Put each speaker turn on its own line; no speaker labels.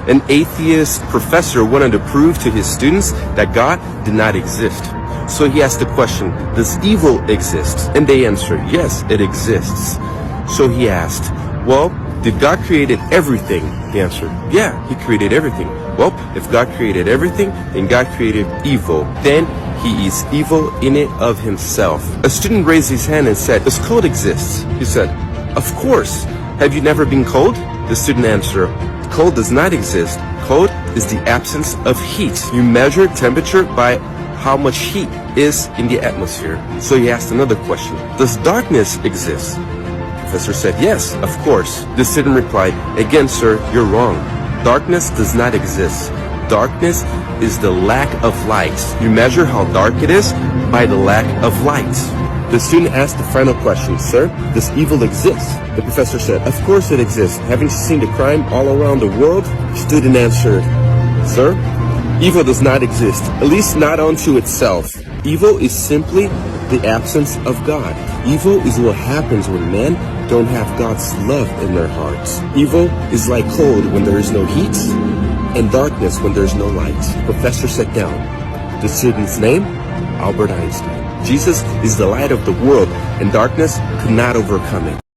An atheist professor wanted to prove to his students that God did not exist. So he asked the question, does evil exist? And they answered, yes, it exists. So he asked, well, did God created everything? They answered, yeah, he created everything. Well, if God created everything, then God created evil. Then he is evil in it of himself. A student raised his hand and said, does cold exist? He said, of course. Have you never been cold? The student answered, cold does not exist. Cold is the absence of heat. You measure temperature by how much heat is in the atmosphere. So he asked another question. Does darkness exist? The professor said, yes, of course. The student replied, again, sir, you're wrong. Darkness does not exist. Darkness is the lack of light. You measure how dark it is by the lack of light. The student asked the final question, sir, does evil exist? The professor said, of course it exists. Having seen the crime all around the world, the student answered, sir, evil does not exist, at least not unto itself. Evil is simply the absence of God. Evil is what happens when men don't have God's love in their hearts. Evil is like cold when there is no heat, and darkness when there is no light. The professor sat down. The student's name? Albert Einstein. Jesus is the light of the world, and darkness could not overcome it.